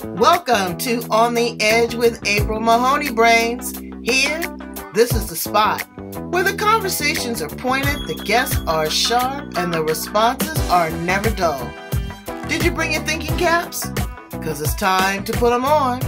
Welcome to On the Edge with April Mahoney Brains. Here, this is the spot where the conversations are pointed, the guests are sharp, and the responses are never dull. Did you bring your thinking caps? Because it's time to put them on.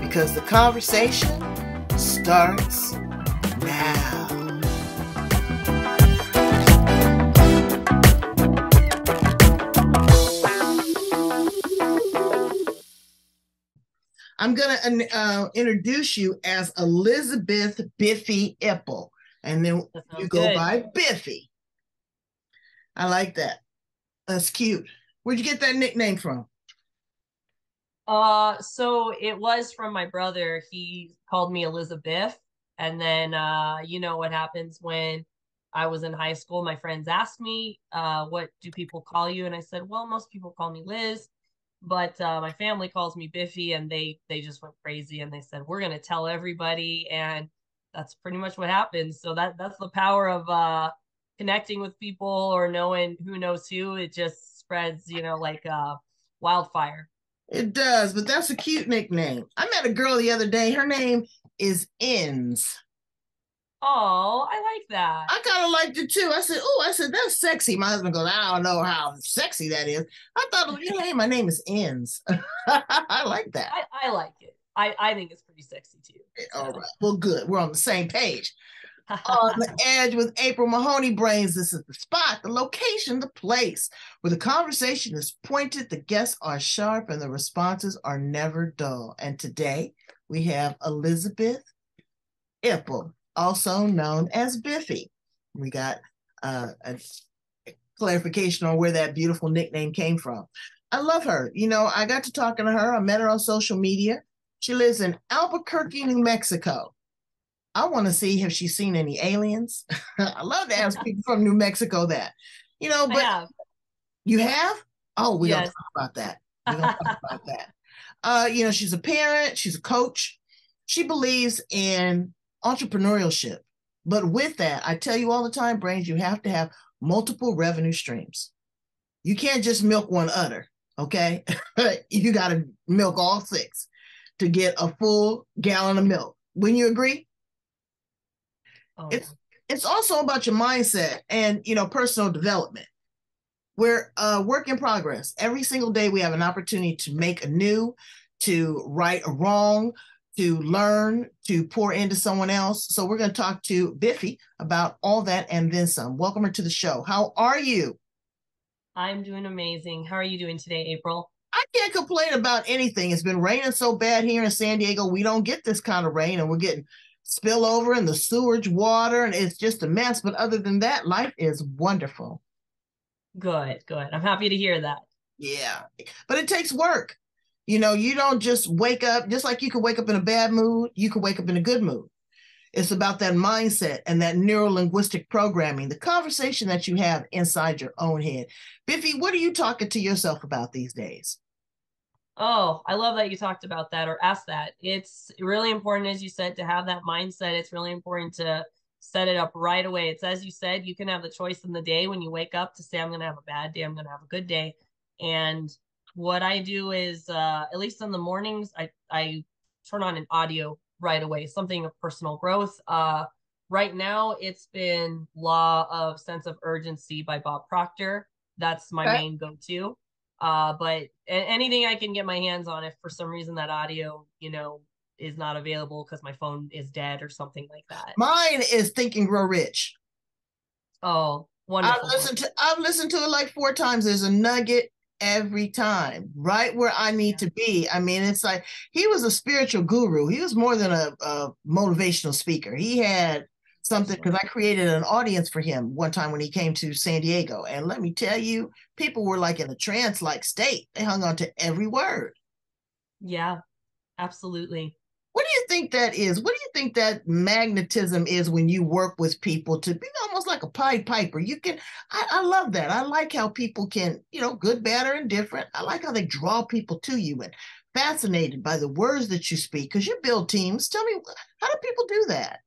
Because the conversation starts now. I'm going to introduce you as Elizabeth Biffy Ippel, and then you go by Biffy. I like that. That's cute. Where'd you get that nickname from? So it was from my brother. He called me Elizabeth. And then, you know what happens when I was in high school, my friends asked me, what do people call you? And I said, well, most people call me Liz, but my family calls me Biffy, and they just went crazy and they said, we're going to tell everybody. And that's pretty much what happened. So that's the power of connecting with people or knowing who knows who. It just spreads, like wildfire. It does, but that's a cute nickname. I met a girl the other day. Her name is Ins. Oh, I like that. I kind of liked it too. I said, that's sexy. My husband goes, I don't know how sexy that is. I thought, hey, my name is Ins. I like that. I like it. I think it's pretty sexy too. So. All right. Well, good. We're on the same page. On the Edge with April Mahoney Brains. This is the spot, the location, the place where the conversation is pointed, the guests are sharp, and the responses are never dull. And today we have Elizabeth Ippel, also known as Biffy. We got a clarification on where that beautiful nickname came from. I love her. I got to talking to her. I met her on social media. She lives in Albuquerque, New Mexico. I want to see if she's seen any aliens. I love to ask people from New Mexico that, but I have. You have? Oh, we don't Yes. talk about that. We don't talk about that. She's a parent, she's a coach. She believes in entrepreneurship. But with that, I tell you all the time, Brains, you have to have multiple revenue streams. You can't just milk one udder, okay? You got to milk all six to get a full gallon of milk. Wouldn't you agree? Oh. It's also about your mindset and, personal development. We're a work in progress. Every single day we have an opportunity to make anew, to right a wrong, to learn, to pour into someone else. So we're going to talk to Biffy about all that and then some. Welcome her to the show. How are you? I'm doing amazing. How are you doing today, April? I can't complain about anything. It's been raining so bad here in San Diego. We don't get this kind of rain, and we're getting spillover in the sewage water, and it's just a mess. But other than that, life is wonderful. Good. I'm happy to hear that. Yeah, but it takes work. You don't just wake up, just like you could wake up in a bad mood, you could wake up in a good mood. It's about that mindset and that neuro-linguistic programming, the conversation that you have inside your own head. Biffy, what are you talking to yourself about these days? Oh, I love that you talked about that or asked that. It's really important, as you said, to have that mindset. It's really important to set it up right away. It's as you said, you can have the choice in the day when you wake up to say, I'm going to have a bad day, I'm going to have a good day. And what I do is, at least in the mornings, I turn on an audio right away, something of personal growth. Right now, it's been Law of Sense of Urgency by Bob Proctor. That's my main go-to. But anything I can get my hands on, if for some reason that audio, is not available because my phone is dead or something like that. Mine is Think and Grow Rich. Oh, wonderful. I've listened to it like 4 times. There's a nugget every time, right where I need to be. I mean, it's like he was a spiritual guru. He was more than a motivational speaker. He had something, because I created an audience for him one time when he came to San Diego. And let me tell you, people were like in a trance-like state. They hung on to every word. Yeah, absolutely. What do you think that is? What do you think that magnetism is when you work with people to be almost like a Pied Piper? I love that. I like how people can, good, bad, or indifferent. I like how they draw people to you and fascinated by the words that you speak because you build teams. Tell me, how do people do that?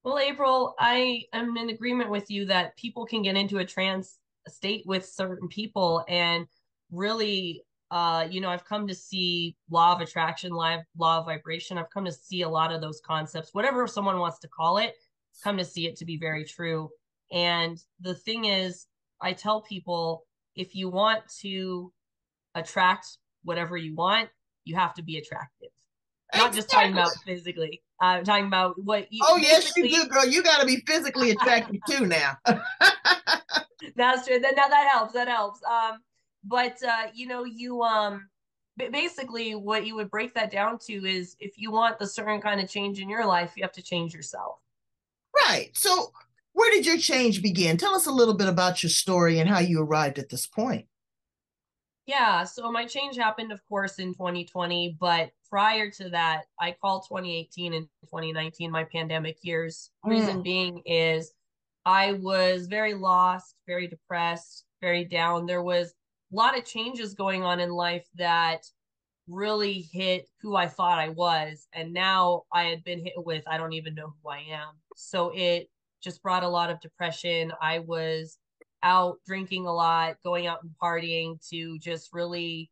Well, April, I am in agreement with you that people can get into a trance state with certain people and really I've come to see law of attraction, law of vibration. I've come to see a lot of those concepts, whatever someone wants to call it, come to see it to be very true. And the thing is, I tell people, if you want to attract whatever you want, you have to be attractive. Not just talking Exactly. about physically. I'm talking about what you Oh, yes, you basically. do, girl. You got to be physically attractive too now. That's true. Now that helps. That helps. But basically what you would break that down to is if you want the certain kind of change in your life, you have to change yourself. Right. So, where did your change begin? Tell us a little bit about your story and how you arrived at this point. Yeah, so my change happened, of course, in 2020, but prior to that, I call 2018 and 2019 my pandemic years. Reason Mm, being is I was very lost, very depressed, very down. There was a lot of changes going on in life that really hit who I thought I was. And now I had been hit with, I don't even know who I am. So it just brought a lot of depression. I was out drinking a lot, going out and partying to just really,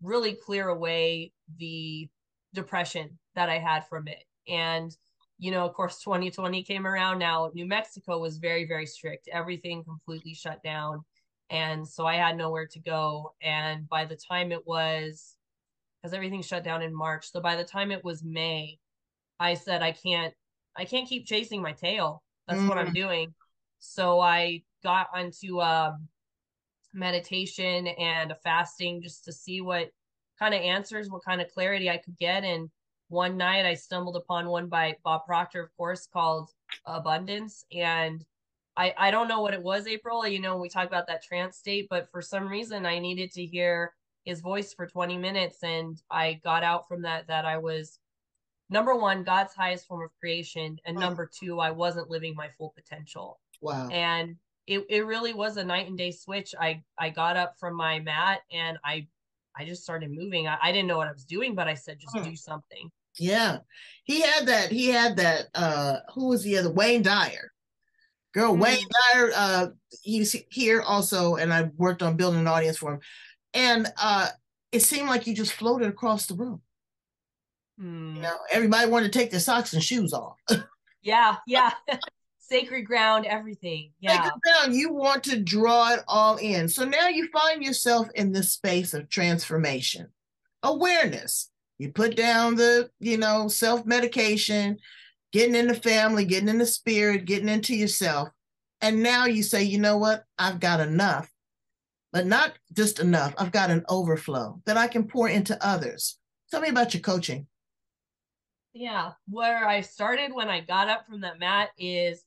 really clear away the depression that I had from it. And, of course, 2020 came around. Now, New Mexico was very, very strict. Everything completely shut down. And so I had nowhere to go. And by the time it was, because everything shut down in March. So by the time it was May, I said I can't keep chasing my tail. That's what I'm mm, doing. So I got onto meditation and a fasting just to see what kind of answers, what kind of clarity I could get. And one night I stumbled upon one by Bob Proctor, of course, called Abundance. And I don't know what it was, April. When we talk about that trance state, but for some reason I needed to hear his voice for 20 minutes. And I got out from that I was, number one, God's highest form of creation. And mm. number two, I wasn't living my full potential. Wow. And it really was a night and day switch. I got up from my mat and I just started moving. I didn't know what I was doing, but I said, just Mm. do something. Yeah. He had that who was the other Wayne Dyer. Girl, Wayne Mm, Dyer, he's here also, and I worked on building an audience for him. And it seemed like you just floated across the room. mm. Everybody wanted to take their socks and shoes off. Yeah, yeah. Sacred ground, everything. Take Yeah. it down. You want to draw it all in. So now you find yourself in this space of transformation, awareness. You put down the, self medication, getting into family, getting into spirit, getting into yourself. And now you say, you know what? I've got enough, but not just enough. I've got an overflow that I can pour into others. Tell me about your coaching. Yeah. Where I started when I got up from that mat is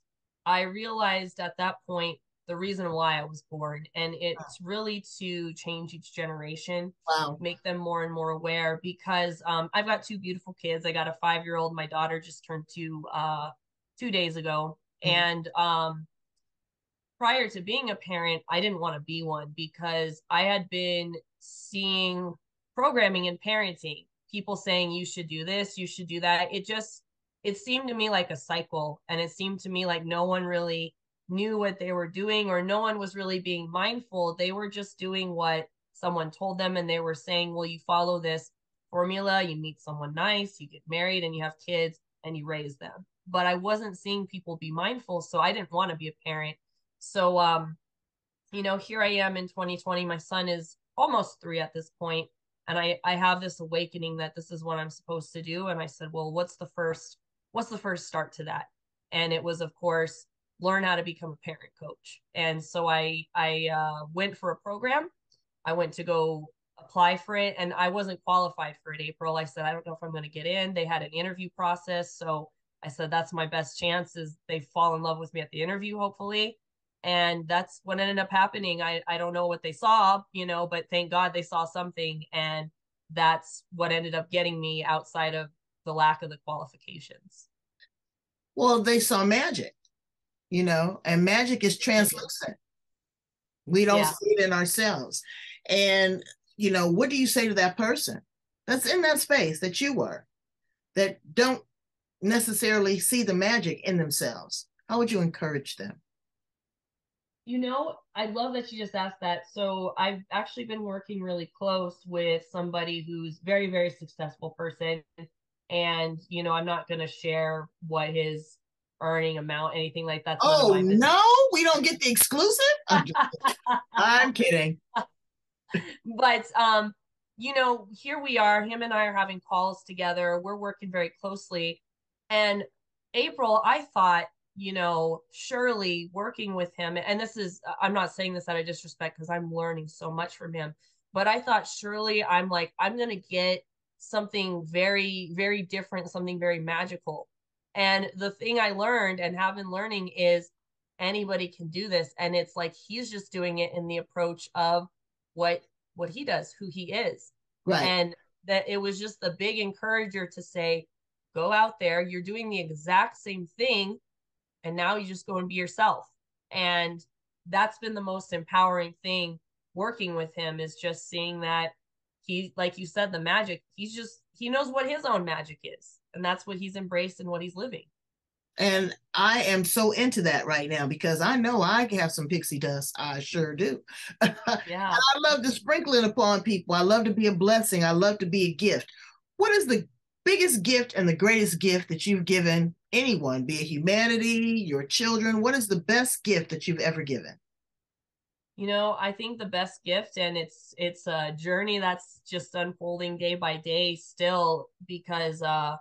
I realized at that point the reason why I was born. And it's really to change each generation, Wow. make them more and more aware because I've got two beautiful kids. I got a 5-year-old. My daughter just turned 2 days ago. Mm. And prior to being a parent, I didn't want to be one because I had been seeing programming and parenting, people saying you should do this, you should do that. It seemed to me like a cycle, and it seemed to me like no one really knew what they were doing, or no one was really being mindful. They were just doing what someone told them, and they were saying, well, you follow this formula, you meet someone nice, you get married, and you have kids, and you raise them. But I wasn't seeing people be mindful, so I didn't want to be a parent. So, here I am in 2020. My son is almost 3 at this point, and I have this awakening that this is what I'm supposed to do. And I said, well, what's the first start to that? And it was, of course, learn how to become a parent coach. And so I went for a program. I went to go apply for it, and I wasn't qualified for it, April. I said, I don't know if I'm going to get in. They had an interview process. So I said, that's my best chance is they fall in love with me at the interview, hopefully. And that's what ended up happening. I don't know what they saw, but thank God they saw something. And that's what ended up getting me outside of the lack of the qualifications. Well, they saw magic, and magic is Yes, they did. translucent. We don't Yeah. see it in ourselves. And, what do you say to that person that's in that space that you were, that don't necessarily see the magic in themselves? How would you encourage them? I love that you just asked that. So I've actually been working really close with somebody who's very, very successful person. And, I'm not going to share what his earning amount, anything like that's none of Oh my business. no, we don't get the exclusive? I'm kidding. But here we are, him and I are having calls together. We're working very closely. And April, I thought, surely working with him, and I'm not saying this out of disrespect because I'm learning so much from him, but I thought surely I'm like, I'm going to get something very, very different, something very magical. And the thing I learned and have been learning is anybody can do this. And it's like he's just doing it in the approach of what what he does, who he is. Right. And that it was just a big encourager to say, go out there, you're doing the exact same thing, and now you just go and be yourself. And that's been the most empowering thing working with him, is just seeing that he, like you said, the magic, he knows what his own magic is. And that's what he's embraced and what he's living. And I am so into that right now because I know I have some pixie dust. I sure do. I Yeah. love to sprinkle it upon people. I love to be a blessing. I love to be a gift. What is the biggest gift and the greatest gift that you've given anyone, be it humanity, your children? What is the best gift that you've ever given? I think the best gift, and it's a journey that's just unfolding day by day still, because I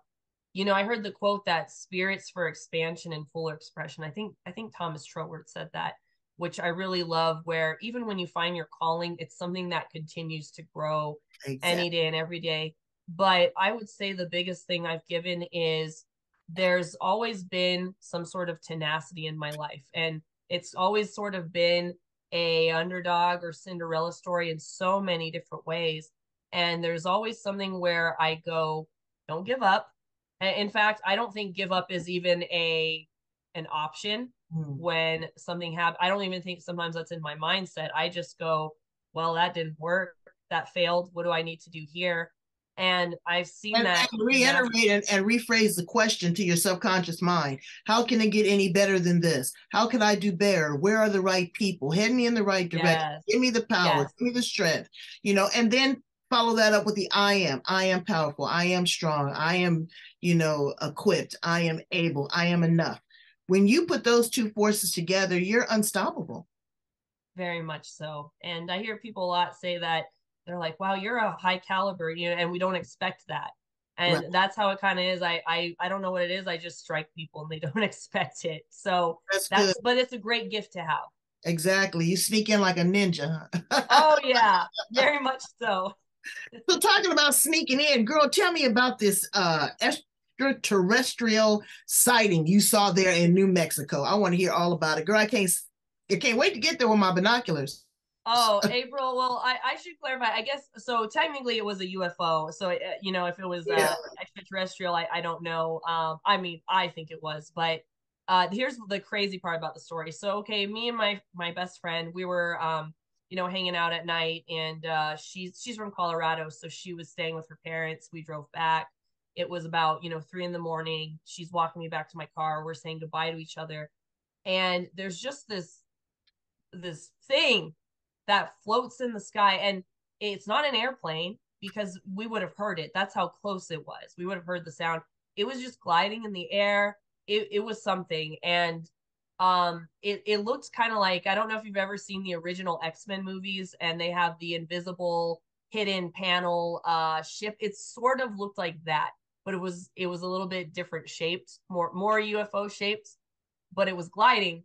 heard the quote that spirits for expansion and fuller expression. I think Thomas Troward said that, which I really love, where even when you find your calling, it's something that continues to grow Exactly. any day and every day. But I would say the biggest thing I've given is there's always been some sort of tenacity in my life. And it's always sort of been a underdog or Cinderella story in so many different ways. And there's always something where I go, don't give up. In fact, I don't think give up is even an option when something happens. I don't even think sometimes that's in my mindset. I just go, well, that didn't work. That failed. What do I need to do here? And I've seen that And tenacity. reiterate and rephrase the question to your subconscious mind. How can it get any better than this? How can I do better? Where are the right people? Head me in the right direction. Yes. Give me the power. Yes. Give me the strength. And then follow that up with the I am. I am powerful. I am strong. I am, equipped. I am able. I am enough. When you put those two forces together, you're unstoppable. Very much so. And I hear people a lot say that they're like, wow, you're a high caliber, and we don't expect that. Right. And that's how it kind of is. I don't know what it is. I just strike people and they don't expect it. So That's good. but it's a great gift to have. Exactly. You sneak in like a ninja. Oh yeah, very much so. So talking about sneaking in, girl, tell me about this extraterrestrial sighting you saw there in New Mexico. I want to hear all about it. Girl, I can't wait to get there with my binoculars. Oh, April. Well, I should clarify. I guess so. Technically, it was a UFO. So, if it was Yeah. extraterrestrial, I don't know. I mean, I think it was. But here's the crazy part about the story. So, okay, me and my best friend, we were hanging out at night, and she's from Colorado, so she was staying with her parents. We drove back. It was about 3 a.m. She's walking me back to my car. We're saying goodbye to each other, and there's just this thing that floats in the sky, and it's not an airplane because we would have heard it. That's how close it was. We would have heard the sound. It was just gliding in the air. It was something. And it looked kind of like, I don't know if you've ever seen the original X-Men movies, and they have the invisible hidden panel ship. It sort of looked like that, but it was a little bit different shaped, more UFO shaped, but it was gliding.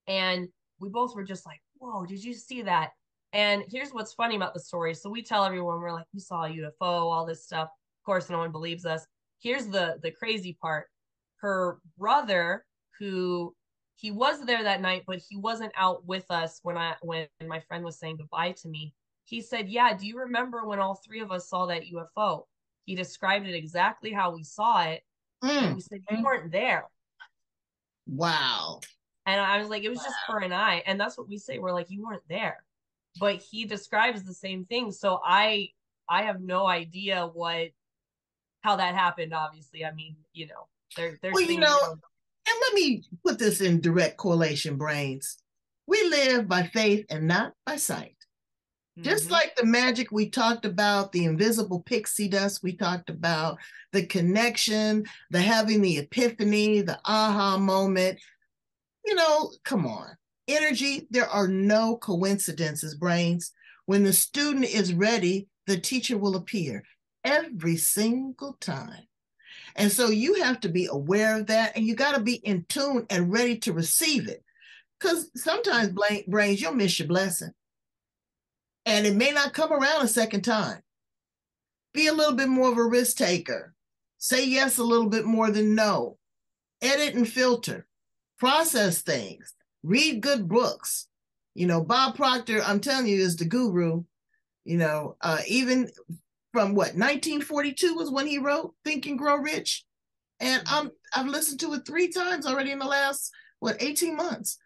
And we both were just like, whoa, did you see that? And here's what's funny about the story. So we tell everyone, we're like, we saw a UFO, all this stuff. Of course, no one believes us. Here's the crazy part. Her brother, who he was there that night, but he wasn't out with us when my friend was saying goodbye to me. He said, yeah, do you remember when all three of us saw that UFO? He described it exactly how we saw it. And Mm. we said, you weren't there. Wow. And I was like, it was just her and I. And that's what we say. We're like, you weren't there. But he describes the same thing. So I have no idea how that happened, obviously. I mean, there's Well, things you don't. and let me put this in direct correlation, brains. We live by faith and not by sight. Just like the magic we talked about, the invisible pixie dust we talked about, the connection, the having the epiphany, the aha moment, come on. Energy, there are no coincidences, brains. When the student is ready, the teacher will appear every single time. And so you have to be aware of that, and you got to be in tune and ready to receive it. Because sometimes, brains, you'll miss your blessing. And it may not come around a second time. Be a little bit more of a risk taker. Say yes a little bit more than no. Edit and filter. Process things. Read good books. Bob Proctor, I'm telling you, is the guru. Even from 1942 was when he wrote Think and Grow Rich. And I've listened to it 3 times already in the last, 18 months.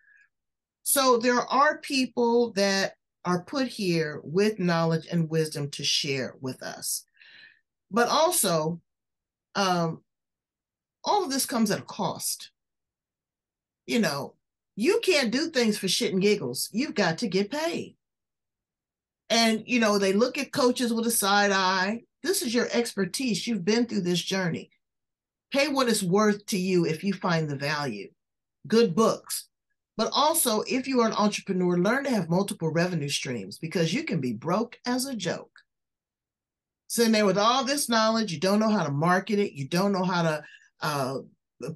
So there are people that are put here with knowledge and wisdom to share with us. But also, all of this comes at a cost. You can't do things for shit and giggles. You've got to get paid. And, they look at coaches with a side eye. This is your expertise. You've been through this journey. Pay what it's worth to you if you find the value. Good books. But also, if you are an entrepreneur, learn to have multiple revenue streams, because you can be broke as a joke. Sitting there with all this knowledge, you don't know how to market it, you don't know how to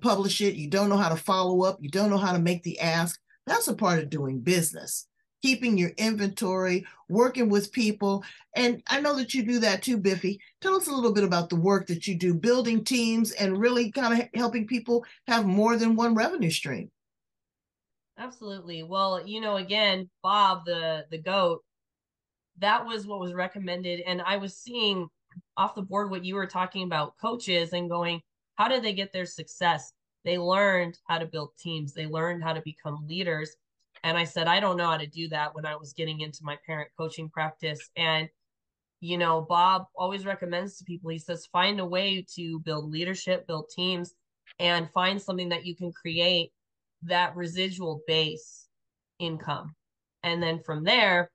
publish it, you don't know how to follow up, you don't know how to make the ask. That's a part of doing business. Keeping your inventory, working with people. And I know that you do that too, Biffy. Tell us a little bit about the work that you do, building teams and really kind of helping people have more than one revenue stream. Absolutely. Well, again, Bob, the goat, that was what was recommended. And I was seeing off the board what you were talking about, coaches, and going, how did they get their success? They learned how to build teams. They learned how to become leaders. And I said, I don't know how to do that when I was getting into my parent coaching practice. And, Bob always recommends to people, he says, find a way to build leadership, build teams, and find something that you can create that residual base income. And then from there,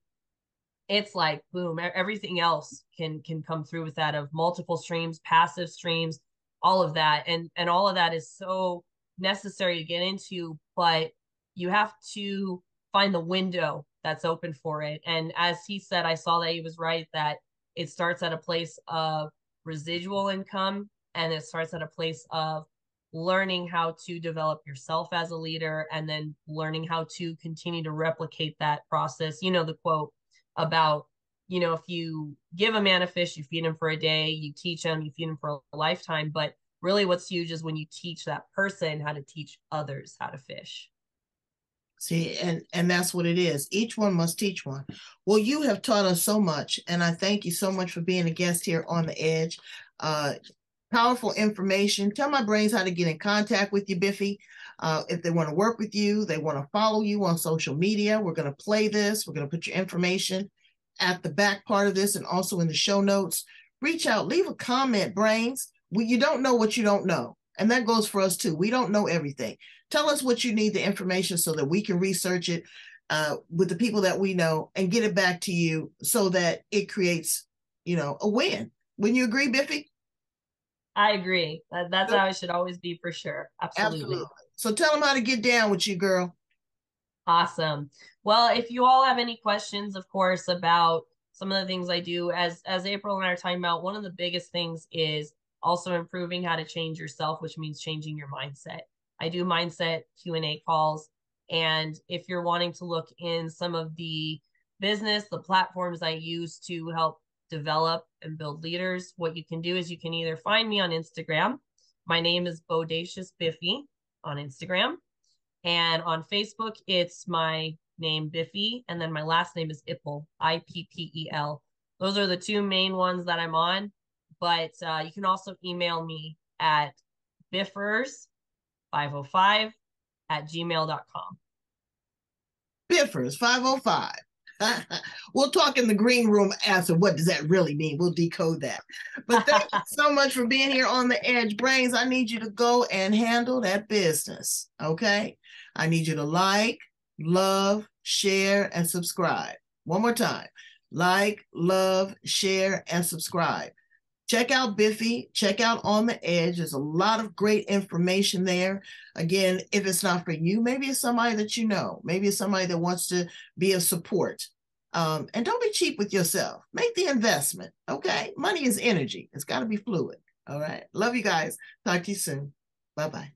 it's like, boom, everything else can come through with that, of multiple streams, passive streams, all of that. And all of that is so necessary to get into, but you have to find the window that's open for it. And as he said, I saw that he was right, that it starts at a place of residual income, and it starts at a place of learning how to develop yourself as a leader, and then learning how to continue to replicate that process. The quote about, if you give a man a fish, you feed him for a day, you teach him, you feed him for a lifetime. But really what's huge is when you teach that person how to teach others how to fish. See, and that's what it is. Each one must teach one. Well, you have taught us so much, and I thank you so much for being a guest here on The Edge. Powerful information. Tell my brains how to get in contact with you, Biffy. If they want to work with you, they want to follow you on social media, we're going to play this. We're going to put your information at the back part of this and also in the show notes. Reach out, leave a comment, brains. You don't know what you don't know. And that goes for us too. We don't know everything. Tell us what you need, the information, so that we can research it with the people that we know and get it back to you, so that it creates, a win. Wouldn't you agree, Biffy? I agree. That's how it should always be, for sure. Absolutely. So tell them how to get down with you, girl. Awesome. Well, if you all have any questions, of course, about some of the things I do, as April and I are talking about, one of the biggest things is also improving how to change yourself, which means changing your mindset. I do mindset Q&A calls. And if you're wanting to look in some of the business, the platforms I use to help develop and build leaders, what you can do is you can either find me on Instagram. My name is Bodacious Biffy on Instagram. And on Facebook, it's my name, Biffy, and then my last name is Ippel, Ippel. Those are the 2 main ones that I'm on. But you can also email me at biffers505@gmail.com. Biffers505. We'll talk in the green room after. What does that really mean? We'll decode that. But thank you so much for being here on The Edge. Brains, I need you to go and handle that business. Okay? I need you to like, love, share, and subscribe. One more time. Like, love, share, and subscribe. Check out Biffy. Check out On the Edge. There's a lot of great information there. Again, if it's not for you, maybe it's somebody that you know. Maybe it's somebody that wants to be a support. And don't be cheap with yourself. Make the investment, okay? Money is energy. It's got to be fluid, all right? Love you guys. Talk to you soon. Bye-bye.